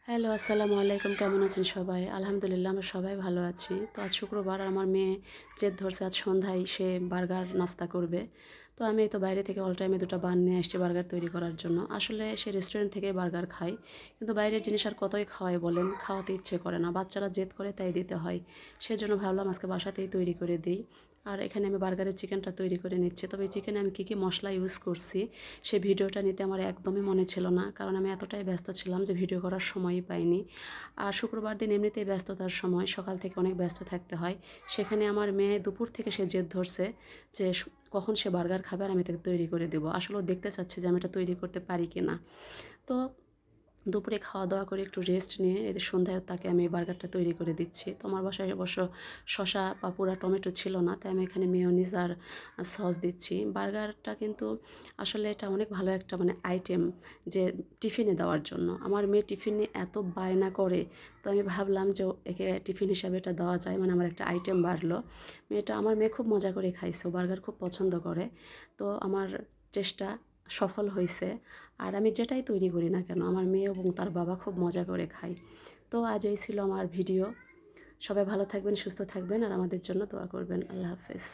Hello, আসসালামু আলাইকুম। কেমন আছেন সবাই? আলহামদুলিল্লাহ আমরা সবাই ভালো আছি। তো আজ শুক্রবার আর আমার মেয়ে জেদ ধরছে আজ সন্ধ্যায় সে বার্গার নাস্তা করবে। তো আমি তো বাইরে থেকে অল টাইমে ২ টা বান নিয়ে আসছি বার্গার তৈরি করার জন্য। আসলে সে রেস্টুরেন্ট থেকে বার্গার খায়। কিন্তু বাইরের জিনিস আর কতই খাওয়াই বলেন? খাওয়াতে ইচ্ছে করে না। বাচ্চারা জেদ করে তাই দিতে হয়। সেজন্য ভাবলাম আজকে বাসাতেই তৈরি করে দেই। আর এখানে আমি বার্গারের চিকেনটা তৈরি করে নিচ্ছি। তবে এই চিকেনে আমি কী মসলা ইউজ করছি সে ভিডিওটা নিতে আমার একদমই মনে ছিল না। কারণ আমি এতটাই ব্যস্ত ছিলাম যে ভিডিও করার সময়ই পাইনি। আর শুক্রবার দিন এমনিতেই ব্যস্ততার সময়, সকাল থেকে অনেক ব্যস্ত থাকতে হয়। সেখানে আমার মেয়ে দুপুর থেকে সে জেদ ধরছে যে কখন সে বার্গার খাবে আর আমি তাকে তৈরি করে দেবো। আসলে ও দেখতে চাচ্ছে যে আমি এটা তৈরি করতে পারি কিনা। তো দুপুরে খাওয়া-দাওয়া করে একটু রেস্ট নিয়ে এদের সন্ধ্যায় তাকে আমি বার্গারটা তৈরি করে দিচ্ছি। তো আমার বাসায় অবশ্য শসা বা পুরা টমেটো ছিল না। তাই আমি এখানে মেয়োনিজ আর সস দিচ্ছি। বার্গারটা কিন্তু আসলে এটা অনেক ভালো একটা আইটেম যে টিফিনে দেওয়ার জন্য। আমার মেয়ে টিফিনে এত বায়না করে, তো আমি ভাবলাম যে একে টিফিন হিসাবে এটা দেওয়া যায়। আমার একটা আইটেম বাড়লো। আমার মেয়ে খুব মজা করে খাইছে। ও বার্গার খুব পছন্দ করে। তো আমার চেষ্টা সফল হইছে। আর আমি যেটাই তৈরি করি না কেন আমার মেয়ে এবং তার বাবা খুব মজা করে খায়। তো আজ এই ছিল আমার ভিডিও। সবাই ভালো থাকবেন, সুস্থ থাকবেন আর আমাদের জন্য দোয়া করবেন। আল্লাহ হাফেজ।